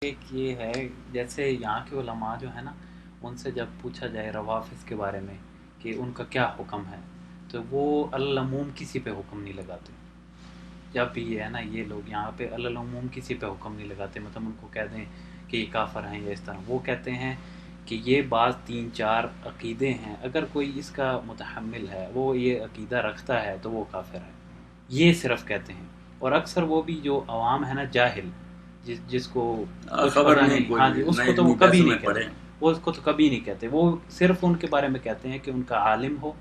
ایک یہ ہے، جیسے یہاں کے علماء جو ہے نا، ان سے جب پوچھا جائے روافظ کے بارے میں کہ ان کا کیا حکم ہے، تو وہ العموم کسی پہ حکم نہیں لگاتے. جب بھی یہ ہے نا، یہ لوگ یہاں پہ العموم کسی پہ حکم نہیں لگاتے، مطلب ان کو کہہ دیں کہ یہ کافر ہیں یا اس طرح، وہ کہتے ہیں کہ یہ بعض تین چار عقیدے ہیں، اگر کوئی اس کا متحمل ہے، وہ یہ عقیدہ رکھتا ہے تو وہ کافر ہے. یہ صرف کہتے ہیں. اور اکثر وہ بھی جو عوام ہے نا، جاہل، جس کو کچھ خبر پتہ نہیں نہیں، ہاں کوئی جی، اس کو نئے تو وہ علمی کبھی بحثوں میں نہیں کہتے. پڑے. وہ اس کو تو کبھی نہیں کہتے. وہ صرف ان کے بارے میں کہتے ہیں کہ ان کا عالم ہو،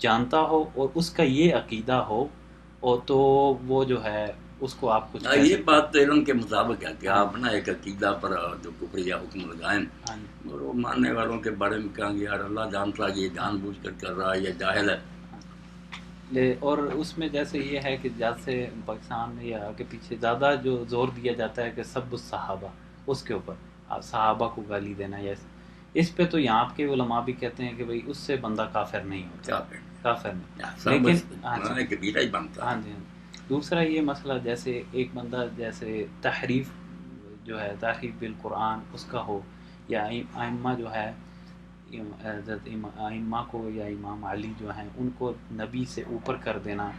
جانتا ہو، اور اس کا یہ عقیدہ ہو، اور تو وہ جو ہے اس کو آپ کچھ کہہ یہ سکتے ہیں. بات تو علم کے مطابق ہے کہ ہاں آپ جی. نا ایک عقیدہ پر جو کفر یا حکم لگائیں، ہاں جی. اور وہ ماننے والوں کے بارے میں کہیں گے یار اللہ جانتا ہے یہ ہاں جان بوجھ کر رہا ہے، یہ جاہل ہے. ہاں. اور اس میں جیسے یہ ہے کہ جیسے پاکستان میں یا کے پیچھے زیادہ جو زور دیا جاتا ہے کہ سب الصحابہ، اس کے اوپر صحابہ کو گالی دینا، یا اس پہ تو یہاں کے علماء بھی کہتے ہیں کہ بھئی اس سے بندہ کافر نہیں ہوتا. کیا پہ کافر نہیں. سب لیکن ہاں جی. مانے کبیرہ ہی بنتا ہاں ہے. جی. ہاں جی. دوسرا یہ مسئلہ، جیسے ایک بندہ جیسے تحریف جو ہے، تحریف بالقرآن اس کا ہو، یا ائمہ جو ہے، حضرت ائمہ کو یا امام علی جو ہیں ان کو نبی سے اوپر کر دینا،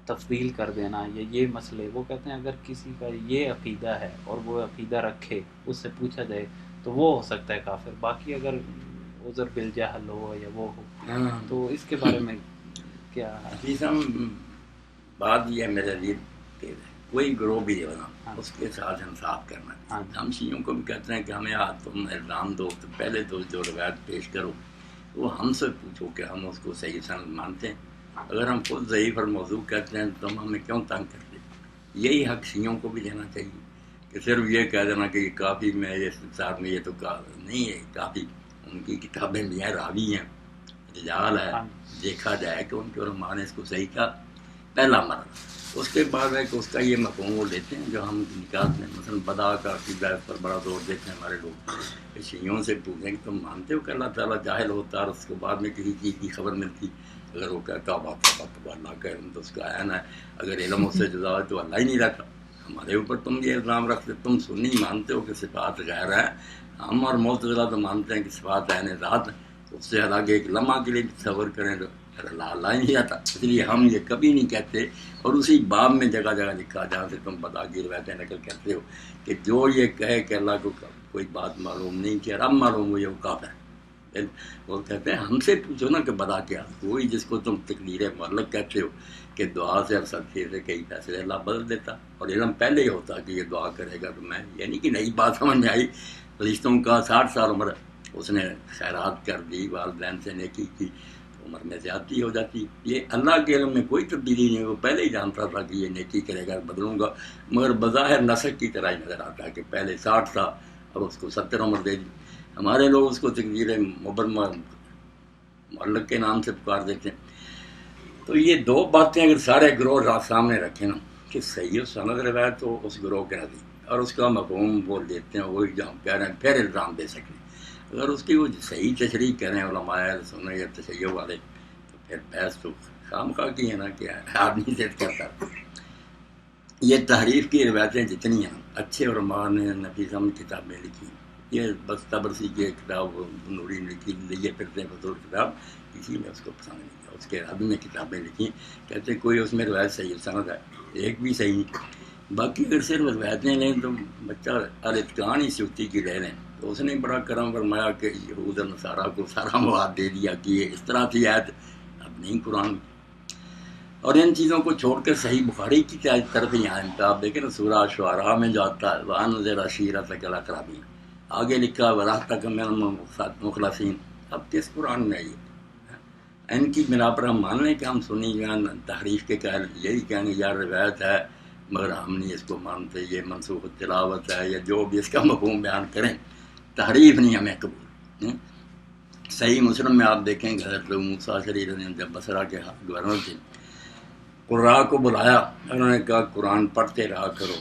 تفضیل کر دینا، یہ مسئلے، وہ کہتے ہیں اگر کسی کا یہ عقیدہ ہے اور وہ عقیدہ رکھے، اس سے پوچھا جائے تو وہ ہو سکتا ہے کافر. باقی اگر عذر بالجہل ہو یا وہ ہو، ہاں تو اس کے بارے میں کیا؟ حفیظم بات یہ ہے میرے لیے کہ کوئی گروہ بھی ہونا ہاں اس کے ساتھ انصاف کرنا. ہاں ہم شیعوں کو بھی کہتے ہیں کہ ہمیں تم الزام دو تو پہلے تو جو روایت پیش کرو وہ ہم سے پوچھو کہ ہم اس کو صحیح سند مانتے ہیں. اگر ہم خود ضعیف اور موضوع کہتے ہیں تو ہم ہمیں کیوں تنگ کرتے. یہی حق شیعوں کو بھی دینا چاہیے کہ صرف یہ کہہ دینا کہ یہ کافی میں یہ ساتھ میں یہ تو نہیں ہے. کافی ان کی کتابیں بھی ہیں، راوی ہیں، رجال ہے. ہاں دیکھا جائے کہ ان کے علماء نے اس کو صحیح کہا پہلا مرحلہ. اس کے بعد ہے کہ اس کا یہ مفہوم وہ لیتے ہیں جو ہم نکات میں مثلا بدا کا عقیدہ اس پر بڑا زور دیتے ہیں ہمارے لوگ. شیعوں سے پوچھیں کہ تم مانتے ہو کہ اللہ تعالیٰ جاہل ہوتا اور اس کو بعد میں کسی چیز کی خبر ملتی؟ اگر وہ کہتا بات اللہ کا علم تو اس کا عین ہے، اگر علم اس سے جدا ہے تو اللہ ہی نہیں رہتا. ہمارے اوپر تم یہ الزام رکھتے. تم سنی مانتے ہو کہ صفات غیر ہے، ہم اور معتزلہ تو مانتے ہیں کہ صفات عین ذات ہے. اس سے حالانکہ ایک لمحہ کے لیے تصور کریں تو اللہ ہی نہیں آتا. اس لیے ہم یہ کبھی نہیں کہتے. اور اسی باب میں جگہ جگہ لکھا جہاں سے تم بتا کی روایتیں نقل کرتے ہو کہ جو یہ کہے کہ اللہ کو کوئی بات معلوم نہیں کہ اب معلوم ہوئی وہ کافر ہے. وہ کہتے ہیں ہم سے پوچھو نا کہ بتا کیا. وہی جس کو تم تقدیر معلق کہتے ہو کہ دعا سے اور صدقے سے کئی فیصلے اللہ بدل دیتا، اور علم پہلے ہی ہوتا کہ یہ دعا کرے گا. تو میں یعنی کہ نئی بات سمجھ میں آئی. فرشتوں کا 60 سال عمر، اس نے خیرات کر دی، والدین سے نیکی کی، عمر میں زیادتی ہو جاتی. یہ اللہ کے علم میں کوئی تبدیلی نہیں. وہ پہلے ہی جانتا تھا کہ یہ نیکی کرے گا، بدلوں گا. مگر بظاہر نسق کی طرح ہی نظر آتا ہے کہ پہلے 60 تھا اور اس کو 70 عمر دے دی. ہمارے لوگ اس کو تقدیر مبرمہ معلق کے نام سے پکار دیتے ہیں. تو یہ دو باتیں اگر سارے گروہ سامنے رکھیں نا کہ صحیح و سند روایت تو اس گروہ کے نزدیک، اور اس کا مفہوم بول دیتے ہیں وہی جو ہم کہہ رہے ہیں، پھر الزام دے سکیں. اگر اس کی وہ صحیح تشریح کریں علماء سنیں یا تشیع والے، تو پھر بحث تو خامخواہ کی ہے نا کہ آدمی ضد کرتا. یہ تحریف کی روایتیں جتنی ہیں اچھے علماء نے نفیسم کتابیں لکھی. یہ بس تبرسی کی کتاب نوری نے لکھی، لیے پھرتے ہیں فضول کتاب، کسی نے اس کو پسند نہیں کیا. اس کے رد میں کتابیں لکھی، کہتے کوئی اس میں روایت صحیح سند ہے، ایک بھی صحیح نہیں. باقی اگر صرف روایتیں لیں تو بچہ الاتقان ہی سیوتی کی لے لیں. تو اس نے بڑا کرم فرمایا کہ یہود اور نصارہ کو سارا مواد دے دیا کہ یہ اس طرح کی آیت اب نہیں قرآن. اور ان چیزوں کو چھوڑ کر صحیح بخاری کی طرف ہی آئیں. آپ دیکھیں نا سورہ شعراء میں جو آتا ہے وَأَنذِرْ عَشِيرَتَكَ الْأَقْرَبِينَ، آگے لکھا وَرَحْمَةً لِّلْمُخْلَصِينَ. اب کس قرآن میں یہ ان کی بنا پر ہم مان لیں کہ ہم سنی جان تحریف کے قائل یہی کہیں گے یار روایت ہے مگر ہم نہیں اس کو مانتے، یہ منسوخ تلاوت ہے، یا جو بھی اس کا مفہوم بیان کریں، تحریف نہیں ہمیں قبول. صحیح مسلم میں آپ دیکھیں کہ حضرت موسیٰ شریف نے جب بصرہ کے گورنر تھے، قراء کو بلایا، انہوں نے کہا قرآن پڑھتے رہا کرو.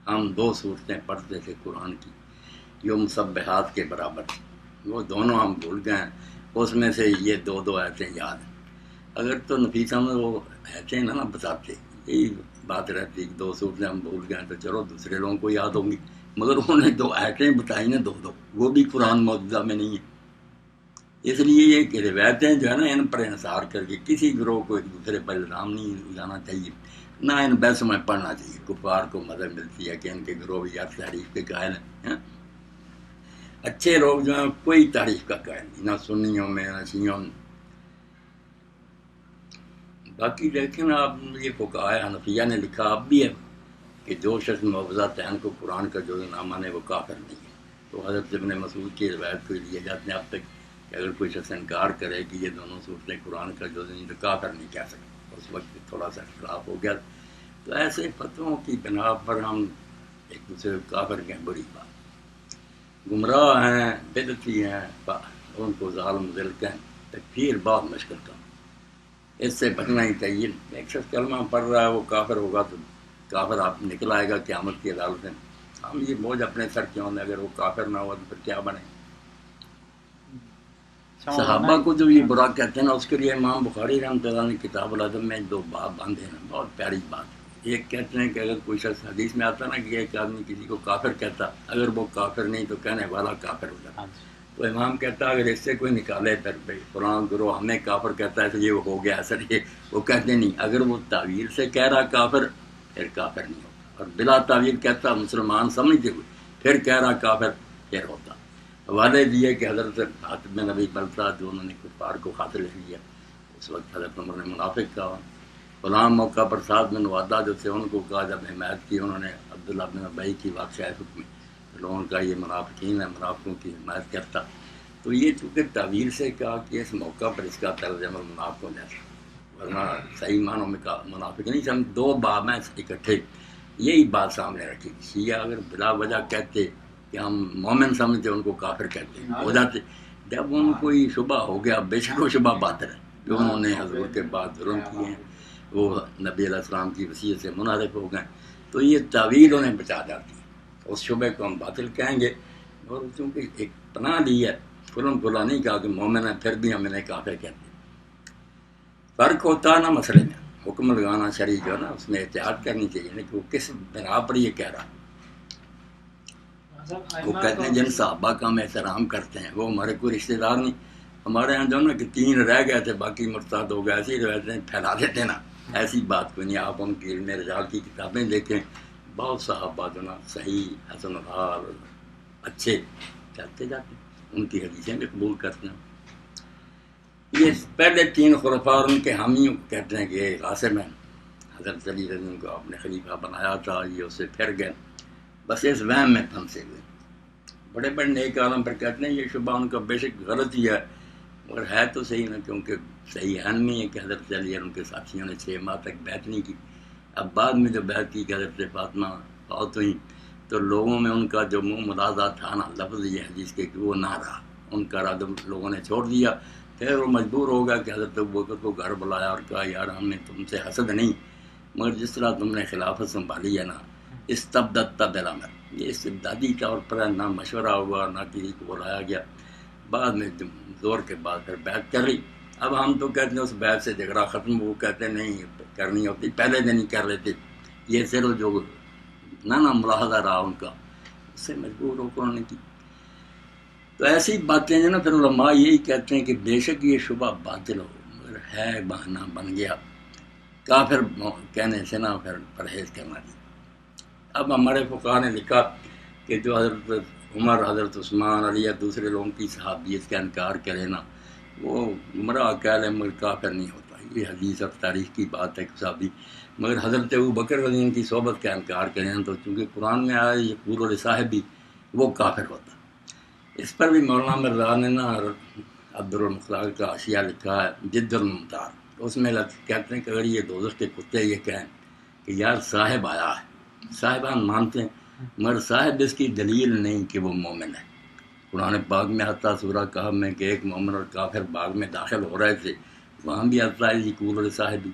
ہم 2 صورتیں پڑھتے تھے قرآن کی جو مسبحات کے برابر تھی، وہ دونوں ہم بھول گئے ہیں. اس میں سے یہ 2 آیتیں یاد ہیں. اگر تو نفیسہ میں وہ آیتیں نہ بتاتے، یہی بات رہتی 2 صورتیں ہم بھول گئے تو چلو دوسرے لوگوں کو یاد ہوں گی. مگر انہوں نے 2 آیتیں بتائی نا 2 وہ بھی قرآن معجزہ میں نہیں ہے. اس لیے یہ کہ روایتیں جو ہے نا ان پر انحصار کر کے کسی گروہ کو ایک دوسرے پر الزام نہیں لانا چاہیے، نہ ان بحثوں میں پڑھنا چاہیے. کفار کو مدد ملتی ہے کہ ان کے گروہ یا تعریف کے قائل ہیں. اچھے لوگ جو ہیں کوئی تعریف کا قائل نہیں، نہ سنیوں میں نہ شیعوں میں. باقی دیکھیں نا آپ، یہ فقہائے حنفیہ نے لکھا اب بھی ہے کہ جو شخص معوذاتین کو قرآن کا جو نہ مانے وہ کافر نہیں ہے. تو حضرت ابن مسعود کی روایت کو لیے جاتے ہیں اب تک کہ اگر کوئی شخص انکار کرے کہ یہ دونوں صورتیں قرآن کا جو نہیں تو کافر نہیں کہہ سکتا. اس وقت تھوڑا سا اختلاف ہو گیا. تو ایسے فتووں کی بنا پر ہم ایک دوسرے کو کافر کہیں، بڑی بات. گمراہ ہیں، بدعتی ہیں، ان کو ظالم ذل کہیں، تکفیر بہت مشکل کام. اس سے بچنا ہی چاہیے. ایک شخص کلمہ پڑھ رہا ہے وہ کافر ہوگا تو کافر آپ نکل آئے گا قیامت کی عدالت میں. ہم یہ بوجھ اپنے سر کیوں دیں؟ اگر وہ کافر نہ ہوا تو پھر کیا بنے؟ صحابہ کو جو یہ برا کہتے ہیں نا، اس کے لیے امام بخاری رحمۃ اللہ نے کتاب الادب میں 2 باب باندھے ہیں. بہت پیاری بات. ایک کہتے ہیں کہ اگر کوئی شخص حدیث میں آتا نا کہ ایک آدمی کسی کو کافر کہتا، اگر وہ کافر نہیں تو کہنے والا کافر ہو جاتا. تو امام کہتا اگر اس سے کوئی نکالے پھر بھائی فلاں گروہ ہمیں کافر کہتا ہے تو یہ ہو گیا اثر. یہ وہ کہتے نہیں، اگر وہ تعویل سے کہہ رہا کافر پھر کافر نہیں ہوتا، اور بلا تعویل کہتا مسلمان سمجھتے ہوئے پھر کہہ رہا کافر پھر ہوتا. حوالے دیے کہ حضرت حاتب بن ابی بلتہ جو انہوں نے کفار کو خط لکھ لیا، اس وقت حضرت عمر نے منافق کہا. فلاں موقع پر سعد بن عبادہ جو تھے ان کو کہا جب حمایت کی انہوں نے عبداللہ بن ابی کی واقعہ حکم لوگوں کا یہ منافقین ہے، منافقوں کی حمایت کرتا. تو یہ چونکہ تعویل سے کہا کہ اس موقع پر اس کا طرز عمل منافق ہو جاتا، ورنہ صحیح معنوں میں کہا منافق نہیں. ہم 2 باب ہیں اکٹھے، یہی بات سامنے رکھی. شیعہ اگر بلا وجہ کہتے کہ ہم مومن سمجھتے ان کو کافر کہتے ہو جاتے. جب ان کو یہ شبہ ہو گیا، بے شک وہ شبہ باطل ہے جو انہوں نے حضور کے بعد ظلم کیے ہیں، وہ نبی علیہ السلام کی وصیت سے منحرف ہو گئے. تو یہ تعویل انہیں بچا جاتی ہے. اس شبہ کو ہم باطل کہیں گے. اور چونکہ ایک پناہ لی ہے، کھلم کھلا نہیں کہا کہ مومن ہے پھر بھی ہم انہیں کافر کہتے ہیں. فرق ہوتا ہے نا مسئلے میں. حکم لگانا شرعی جو ہے نا اس میں احتیاط کرنی چاہیے نا کہ وہ کس بنا پر یہ کہہ رہا. وہ کہتے ہیں جن صحابہ کا ہم احترام کرتے ہیں وہ ہمارے کوئی رشتہ دار نہیں. ہمارے یہاں جو نا کہ 3 رہ گئے تھے باقی مرتد ہو گئے، ایسی روایتیں پھیلا دیتے نا. ایسی بات کوئی نہیں. آپ ان کی علم رجال کی کتابیں دیکھیں، بہت صحابہ جو نا صحیح حسن الحال اچھے چلتے جاتے، ان کی حدیثیں بھی قبول کرتے ہیں. یہ پہلے 3 خلفاء اور ان کے حامیوں کہتے ہیں کہ یہ قاسم ہیں، حضرت علی رضی اللہ عنہ کو آپ نے خلیفہ بنایا تھا، یہ اس سے پھر گئے. بس اس وہم میں پھنسے ہوئے. بڑے بڑے نیک عالم پر کہتے ہیں یہ شبہ ان کا بے شک غلط ہی ہے، مگر ہے تو صحیح نا، کیونکہ صحیح ہے نہیں ہے کہ حضرت علی اور ان کے ساتھیوں نے 6 ماہ تک بیعت نہیں کی. اب بعد میں جو بیعت کی کہ حضرت فاطمہ فوت ہوئی تو لوگوں میں ان کا جو منہ ملازہ تھا نا لفظ یہ حدیث کے کہ وہ نہ رہا. ان کا ردم لوگوں نے چھوڑ دیا. پھر وہ مجبور ہو گیا کہ حضرت ابوبکر کو گھر بلایا اور کہا یار ہم نے تم سے حسد نہیں، مگر جس طرح تم نے خلافت سنبھالی ہے نا استبدت بالامر، یہ استبدادی طور پر نہ مشورہ ہوا نہ کسی کو بلایا گیا. بعد میں زور کے بعد پھر بیعت کر لی. اب ہم تو کہتے ہیں اس بیعت سے جھگڑا ختم. وہ کہتے ہیں نہیں کرنی ہوتی پہلے دن ہی کر لیتے. یہ صرف جو نہ ملاحظہ رہا ان کا، اس سے مجبور ہو کر انہوں نے کی. تو ایسی باتیں جو نا پھر علماء یہی کہتے ہیں کہ بے شک یہ شبہ باطل ہو مگر ہے بہانہ بن گیا، کافر کہنے سے نہ پھر پرہیز کرنا چاہیے. اب ہمارے فقہاء نے لکھا کہ جو حضرت عمر، حضرت عثمان، علی یا دوسرے لوگوں کی صحابیت کا انکار کرے نا وہ گمراہ کہہ لے مگر کافر نہیں ہوتا. یہ حدیث اور تاریخ کی بات ہے صحابی. مگر حضرت ابوبکر رضی اللہ عنہ کی صحبت کا انکار کریں تو چونکہ قرآن میں آیا یہ پور صاحبی وہ کافر ہوتا. اس پر بھی مولانا مرزا نے نا عبد المختار کا اشیاء لکھا ہے جد الممتار. اس میں کہتے ہیں کہ اگر یہ دوزخ کے کتے یہ کہیں کہ یار صاحب آیا ہے، صاحبان مانتے ہیں مگر صاحب اس کی دلیل نہیں کہ وہ مومن ہے. قرآن پاک میں آتا سورہ کہف میں کہ ایک مومن اور کافر باغ میں داخل ہو رہے تھے، وہاں بھی آتا ہے یقول صاحبی.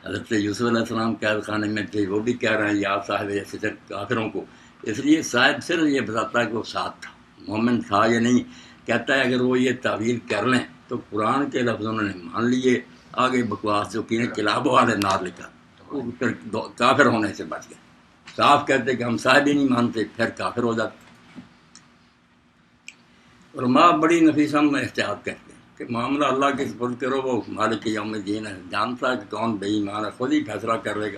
حضرت یوسف علیہ السلام قید خانے میں تھے، وہ بھی کہہ رہے ہیں یا صاحب ایسے کافروں کو. اس لیے صاحب صرف یہ بتاتا ہے کہ وہ ساتھ تھا، مومن تھا یا نہیں. کہتا ہے اگر وہ یہ تعویل کر لیں تو قرآن کے لفظ انہوں نے مان لیے، آگے بکواس جو کی کلاب والے نار لکھا وہ پھر کافر ہونے سے بچ گئے. صاف کہتے کہ ہم صاحب ہی نہیں مانتے، پھر کافر ہو جاتے۔ اور ماں بڑی نفیس ہم احتیاط کرتے ہیں کہ معاملہ اللہ کے سپرد کرو، وہ مالک یوم الدین ہے، جانتا ہے کہ کون بے ایمان ہے، خود ہی فیصلہ کر لے گا۔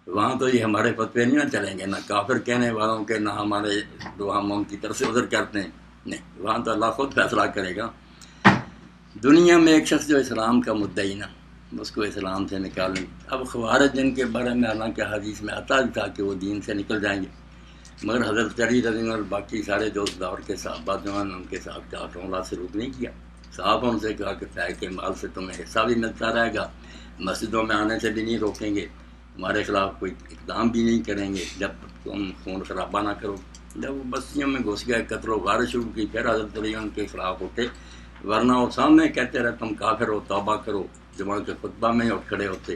وہاں تو یہ ہمارے فتوے نہیں نہ چلیں گے، نہ کافر کہنے والوں کے، نہ ہمارے جو ہم ان کی طرف سے عذر کرتے ہیں، نہیں، وہاں تو اللہ خود فیصلہ کرے گا۔ دنیا میں ایک شخص جو اسلام کا مدعی نا، اس کو اسلام سے نکالیں۔ اب خوارج جن کے بارے میں حالانکہ حدیث میں آتا تھا کہ وہ دین سے نکل جائیں گے، مگر حضرت علی رضی اللہ عنہ اور باقی سارے جو اس دور کے صحابہ جو ہیں ان کے ساتھ کافروں والا سلوک نہیں کیا۔ صحابہ ان سے کہا کہ طے کے مال سے تمہیں حصہ بھی ملتا رہے گا، مسجدوں میں آنے سے بھی نہیں روکیں گے، ہمارے خلاف کوئی اقدام بھی نہیں کریں گے جب تم خون خرابہ نہ کرو۔ جب وہ بستیوں میں گھس گئے، قتل و غارت شروع کی، پھر حضرت علی ان کے خلاف اٹھے، ورنہ وہ سامنے کہتے رہے تم کافر ہو، توبہ کرو، جمعہ کے خطبہ میں اٹھ کھڑے ہوتے،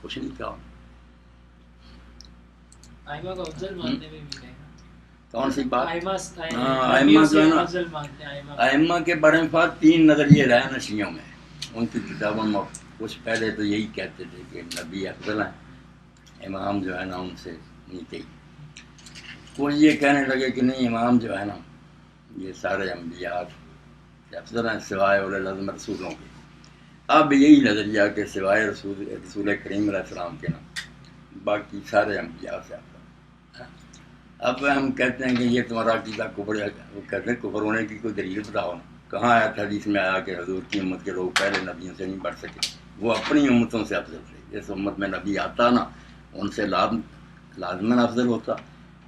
کچھ نہیں کہا۔ آئمہ کو افضل ماننے میں بھی نہیں، کون سی بات؟ آئمہ جو ہے نا، افضل مانتے ہیں۔ ائمہ کے بارے میں تین نظریے رہے نا شیعوں میں، ان کی کتابوں میں کچھ پہلے تو یہی کہتے تھے کہ نبی افضل ہیں، امام جو ہے نا ان سے نیچے ہی۔ کچھ یہ کہنے لگے کہ نہیں، امام جو ہے نا یہ سارے انبیاء سے افضل ہیں سوائے اولو العزم رسولوں کے۔ اب یہی نظریہ کہ سوائے رسول کریم علیہ السلام کے نا باقی سارے انبیاء سے افضل ہیں۔ اب ہم کہتے ہیں کہ یہ تمہارا عقیدہ کفر ہے، وہ کہتے ہیں کفر ہونے کی کوئی دلیل بتاؤ نا، کہاں آیا تھا حدیث میں آیا کہ حضور کی امت کے لوگ پہلے نبیوں سے نہیں بڑھ سکے، وہ اپنی امتوں سے افضل تھے۔ جس امت میں نبی آتا نا ان سے لازماً افضل ہوتا،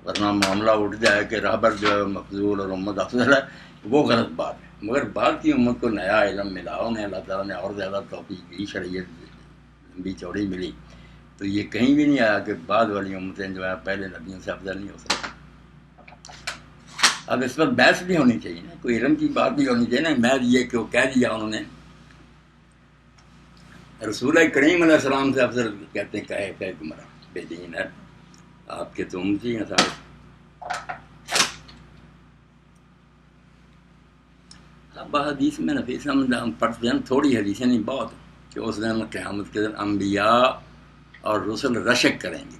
ورنہ معاملہ اٹھ جائے کہ رہبر جو ہے مفضول اور امت افضل ہے، وہ غلط بات ہے۔ مگر بعد کی امت کو نیا علم ملا، انہیں اللہ تعالیٰ نے اور زیادہ توفیق دی، شریعت لمبی چوڑی ملی، تو یہ کہیں بھی نہیں آیا کہ بعد والی امتیں جو ہے پہلے نبیوں سے افضل نہیں ہو سکتی۔ اب اس پر بحث بھی ہونی چاہیے نا، کوئی علم کی بات بھی ہونی چاہیے نا، میں یہ کہ وہ کہہ دیا انہوں نے رسول کریم علیہ السلام سے افضل کہتے ہیں، کہ گمراہ بے دین ہے، آپ کے تو امتی ہیں سارے۔ اب حدیث میں نفیس ہم پڑھتے ہیں تھوڑی حدیثیں نہیں بہت، کہ اس دن قیامت کے دن انبیاء اور رسل رشک کریں گے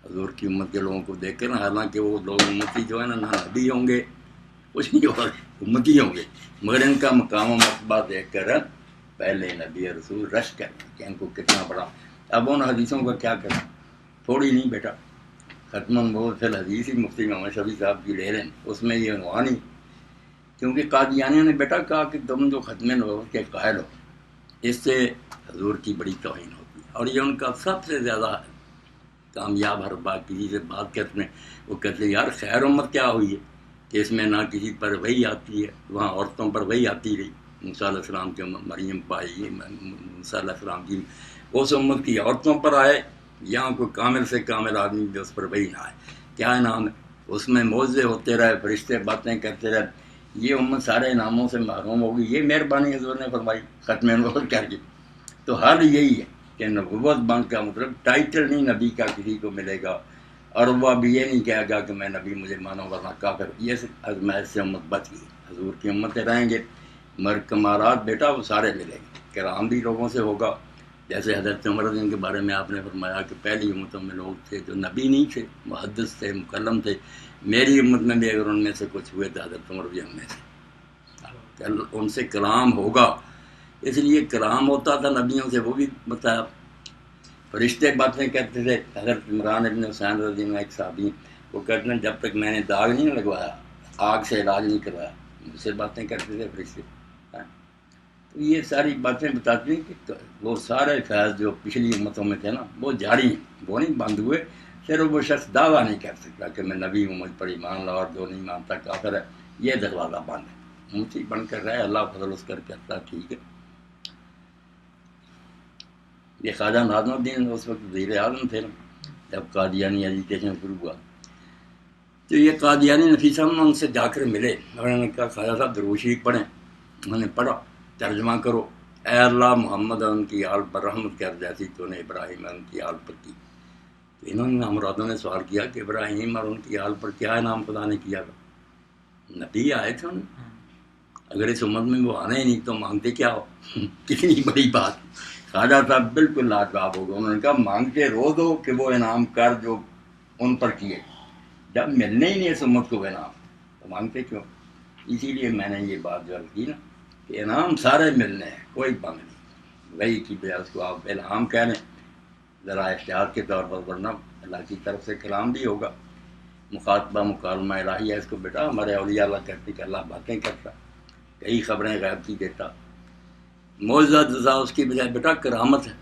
حضور کی امت کے لوگوں کو دیکھ کر، حالانکہ وہ لوگ امتی جو ہے نا نہ نبی ہوں گے، کچھ نہیں ہوگا، امتی ہوں گے، مگر ان کا مقام و مرتبہ دیکھ کر پہلے نبی رسول رش کریں کہ ان کو کتنا بڑا۔ اب ان حدیثوں کا کیا کریں، تھوڑی نہیں بیٹا، ختم فی الحدیث ہی مفتی محمد شفیع صاحب کی لے لیں، اس میں یہ عنوان ہی، کیونکہ قادیانیوں نے بیٹا کہا کہ تم جو ختم نبوت کے قائل ہو، اس سے حضور کی بڑی توہین ہوتی ہے، اور یہ ان کا سب سے زیادہ کامیاب حربہ۔ کسی سے بات کرتے ہیں وہ کہتے ہیں یار خیر امت کیا ہوئی ہے کہ اس میں نہ کسی پر وحی آتی ہے، وہاں عورتوں پر وحی آتی رہی، موسیٰ علیہ السلام کے مریم پائی، موسیٰ علیہ السلام کی اس امت کی عورتوں پر آئے، یہاں کوئی کامل سے کامل آدمی جو اس پر وحی نہ آئے، کیا انعام ہے؟ اس میں معجزے ہوتے رہے، فرشتے باتیں کرتے رہے، یہ امت سارے انعاموں سے محروم ہوگی۔ یہ مہربانی حضور نے فرمائی ختم نبوت کر کے۔ تو حل یہی ہے کہ نبوت بن کا مطلب ٹائٹل نہیں نبی کا کسی کو ملے گا، اور وہ ابھی یہ نہیں کہے گا کہ میں نبی مجھے مانو ورنہ کافر۔ یہ ازمائش سے امت بچ گئی، حضور کی امتیں رہیں گے، مگر کمالات بیٹا وہ سارے ملیں گے، کرام بھی لوگوں سے ہوگا، جیسے حضرت عمر رضی اللہ عنہ کے بارے میں آپ نے فرمایا کہ پہلی امتوں میں لوگ تھے جو نبی نہیں تھے، محدث تھے، مکلم تھے، میری امت میں بھی اگر ان میں سے کچھ ہوئے تو حضرت عمر بھی ان میں سے، ان سے کلام ہوگا۔ اس لیے کلام ہوتا تھا نبیوں سے، وہ بھی بتایا، فرشتے باتیں کہتے تھے۔ حضرت عمران ابن حسین رضی اللہ عنہ ایک صحابی، وہ کہتے ہیں جب تک میں نے داغ نہیں لگوایا، آگ سے علاج نہیں کروایا، مجھ سے باتیں کرتے تھے فرشتے۔ تو یہ ساری باتیں بتاتی ہیں کہ وہ سارے فیض جو پچھلی امتوں میں تھے نا وہ جاری ہیں، وہ نہیں بند ہوئے۔ صرف وہ شخص دعویٰ نہیں کر سکتا کہ میں نبی ہوں، مجھ پر ایمان لا، اور جو نہیں مانتا کافر ہے، یہ دروازہ بند ہے۔ امتی بن کر رہے، اللہ فضل اس کر کہتا ٹھیک ہے۔ یہ خواجہ ناظم الدین اس وقت وزیر اعظم تھے نا جب قادیانی ایجیٹیشن شروع ہوا، تو یہ قادیانی نفیسہ ان سے جا کر ملے اور انہوں نے کہا خواجہ صاحب درود شریف پڑھیں۔ انہوں نے پڑھا، ترجمہ کرو، اے اللہ محمد اور ان کی آل پر رحمت کر جیسی تو نے ابراہیم اور ان کی آل پر کی۔ تو انہوں نے ہمرادوں نے سوال کیا کہ ابراہیم اور ان کی آل پر کیا انعام خدا نے کیا تھا؟ نبی آئے تھے انہیں، اگر اس امت میں وہ آنے ہی نہیں تو مانگتے کیا ہو؟ کتنی بڑی بات۔ خواجہ صاحب بالکل لاجواب ہو گئے، انہوں نے کہا مانگتے روز ہو کہ وہ انعام کر جو ان پر کیے، جب ملنے ہی نہیں اس امت کو انعام تو مانگتے کیوں؟ اسی لیے میں نے یہ بات جو کی نا کہ انعام سارے ملنے ہیں، کوئی بند نہیں، وہی کی بجائے اس کو آپ الہام کہہ لیں ذرا احتیاط کے طور پر، ورنہ اللہ کی طرف سے کلام بھی ہوگا، مخاطبہ مکالمہ الہی ہے اس کو بیٹا۔ ہمارے اولیاء اللہ کہتے کہ اللہ باتیں کرتا، کئی خبریں غیب کی دیتا، معجزہ جزا اس کی بجائے بیٹا کرامت ہے۔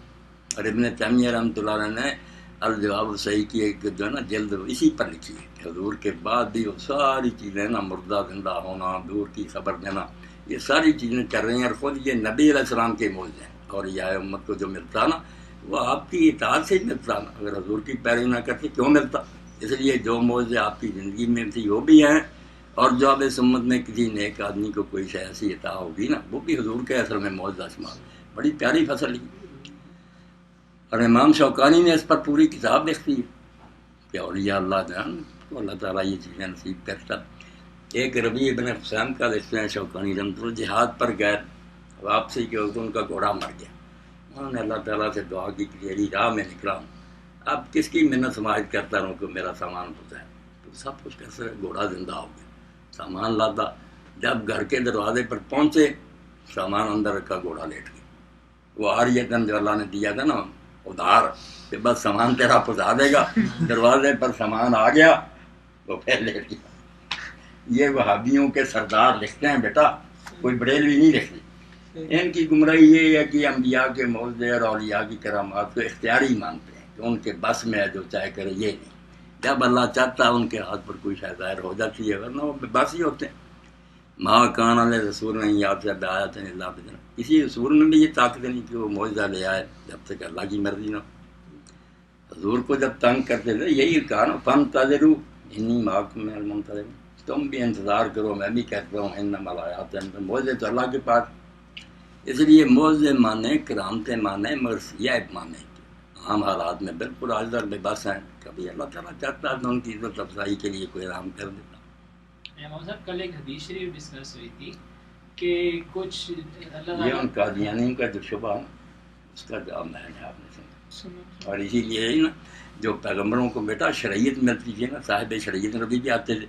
اور ابن تیمیہ رحمۃ اللہ علیہ نے الجواب الصحیح کی ایک جو ہے نا جلد اسی پر لکھی ہے کہ حضور کے بعد بھی وہ ساری چیزیں نا، مردہ زندہ ہونا، دور کی خبر دینا، یہ ساری چیزیں کر رہی ہیں، اور خود یہ نبی علیہ السلام کے معجزے ہیں، اور یہ امت کو جو ملتا نا وہ آپ کی اطاعت سے ہی ملتا نا، اگر حضور کی پیروی نہ کرتے کیوں ملتا؟ اس لیے جو معجزے آپ کی زندگی میں تھی وہ بھی ہیں، اور جو اب اس امت میں کسی نیک آدمی کو کوئی ایسی عطا ہوگی نا وہ بھی حضور کے اثر میں معجزہ شمار، بڑی پیاری فصل کی۔ اور امام شوکانی نے اس پر پوری کتاب لکھی ہے کہ اولیاء اللہ جان کو اللہ تعالیٰ یہ چیزیں نصیب کرتا۔ ایک ربیع بن حسین کا لکھتے ہیں شوکانی رحمۃ اللہ، جہاد پر گئے، واپسی کے وقت ان کا گھوڑا مر گیا، انہوں نے اللہ تعالیٰ سے دعا کی کہ تیری راہ میں نکلا ہوں، اب کس کی منت سماعت کرتا رہوں کہ میرا سامان پہنچائے، تو سب کچھ کیسے گھوڑا زندہ ہو گیا، سامان لاتا، جب گھر کے دروازے پر پہنچے سامان اندر رکھا، گھوڑا لیٹ گیا۔ وہ آریتن جو اللہ نے دیا تھا نا ادھار کہ بس سامان تیرا پہنچا دے گا، دروازے پر سامان آ گیا وہ پھر لیٹ گیا۔ یہ وہابیوں کے سردار لکھتے ہیں بیٹا، کوئی بریلوی نہیں لکھتے۔ ان کی گمراہی یہ ہے کہ انبیاء کے معجزے اور اولیاء کی کرامات کو اختیاری مانتے ہیں کہ ان کے بس میں ہے، جو چاہے کرے، یہ نہیں، جب اللہ چاہتا ہے ان کے ہاتھ پر کوئی شاید ظاہر ہو جاتی ہے، ورنہ وہ بس ہی ہوتے ہیں۔ ماں کان علیہ رسول نہیں یاد سے بیات اللہ بدن، کسی رسول میں بھی یہ طاقت نہیں کہ وہ معجزہ لے آئے جب تک اللہ کی مرضی نہ ہو۔ حضور کو جب تنگ کرتے تھے یہی کہا نا، فن تذرو انی معکم من المنتظرین، تم بھی انتظار کرو، میں بھی کہتا ہوں انما الحیات، معجزے تو اللہ کے پاس، اس لیے معجزے مانے، کرامتیں مانے، مگر یہ مانے عام حالات میں بالکل عاجز بے بس ہیں، کبھی اللہ تعالیٰ چاہتا ہے تو ان کی عزت افزائی کے لیے کوئی رحم کر دیتا۔ امام صاحب کل ایک حدیث شریف ڈسکس ہوئی تھی کہ کچھ اللہ یہ ان قادیانیوں کا جو شبہ ہے اس کا جواب میں نے آپ نے سنا، اور اسی لیے ہی نا جو پیغمبروں کو بیٹا شریعت ملتی تھی نا، صاحب شریعت نبی بھی آتے تھے،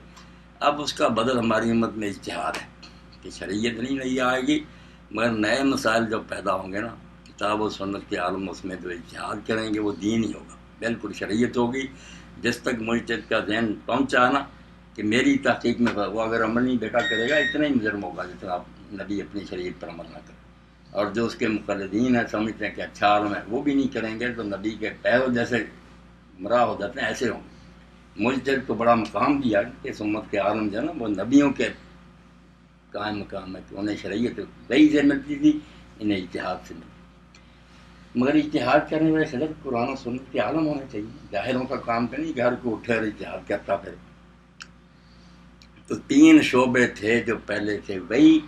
اب اس کا بدل ہماری امت میں اجتہاد ہے کہ شریعت نہیں آئے گی، مگر نئے مسائل جو پیدا ہوں گے نا کتاب و سنت کے عالم، اس میں جو اجتہاد کریں گے وہ دین ہی ہوگا، بالکل شریعت ہوگی۔ جس تک مجتہد کا ذہن پہنچا نا کہ میری تحقیق میں وہ اگر عمل نہیں بیٹا کرے گا اتنا ہی مجرم ہوگا جتنا آپ نبی اپنی شریعت پر عمل نہ کرے، اور جو اس کے مقلدین ہیں سمجھتے ہیں کہ اچھا عالم ہے وہ بھی نہیں کریں گے تو نبی کے پیرو جیسے گمراہ ہو جاتے ہیں، ایسے ہوں گے۔ مجتہد کو بڑا مقام دیا کہ اس امت کے عالم جو ہے نا وہ نبیوں کے قائم مقام ہے کہ انہیں شریعت وہی سے ملتی تھی، انہیں اجتہاد سے ملتی، مگر اجتہاد کرنے والے صدر قرآن و سنت کے عالم ہونے چاہیے، ظاہروں کا کام تو نہیں گھر کو اٹھے اور اجتہاد کرتا پھر۔ تو تین شعبے تھے جو پہلے تھے، وہی،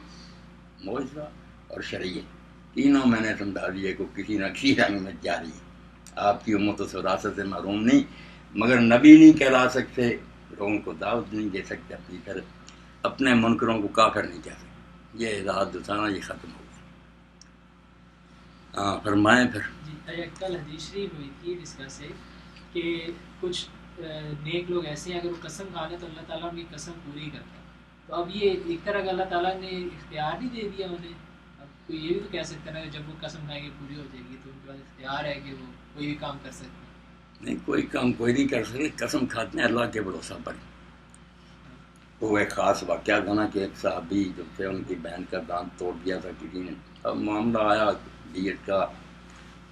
معجزہ اور شریعت، تینوں میں نے سمجھا دیے کو کسی نہ کسی رنگ میں جاری ہے۔ آپ کی امت اس وراثت سے محروم نہیں، مگر نبی نہیں کہلا سکتے، لوگوں کو دعوت نہیں دے سکتے اپنی طرف، اپنے منکروں کو کافر نہیں کہہ سکتے، یہ اعزاز جو تھا نا یہ ختم ہو گیا۔ ہاں فرمائیں پھر۔ جی کل حدیث شریف ہوئی تھی ڈسکس ہے کہ کچھ نیک لوگ ایسے ہیں اگر وہ قسم کھا لیں تو اللہ تعالیٰ ان کی قسم پوری کرتا ہے، تو اب یہ ایک طرح کا اللہ تعالیٰ نے اختیار نہیں دے دیا انہیں، اب کوئی یہ بھی تو کہہ سکتا ہے کہ جب وہ قسم کھائیں گے پوری ہو جائے گی تو ان کے پاس اختیار ہے کہ وہ کوئی بھی کام کر سکتے ہیں۔ نہیں، کوئی کام کوئی نہیں کر سکتے، قسم کھاتے ہیں اللہ کے بھروسہ پر۔ وہ ایک خاص واقعہ تھا نا کہ ایک صحابی جو تھے ان کی بہن کا دانت توڑ دیا تھا کسی نے، اب معاملہ آیا دیت کا،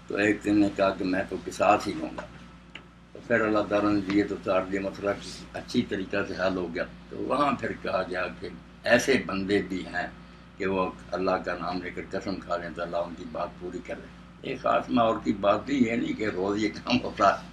تو ایک دن نے کہا کہ میں تو قصاص ہی لوں گا، تو پھر اللہ تعالیٰ نے دیت اتار دی، مسئلہ اچھی طریقہ سے حل ہو گیا۔ تو وہاں پھر کہا گیا کہ ایسے بندے بھی ہیں کہ وہ اللہ کا نام لے کر قسم کھا لیں تو اللہ ان کی بات پوری کر لے۔ ایک خاص ماحول کی بات بھی یہ نہیں کہ روز یہ کام ہوتا ہے،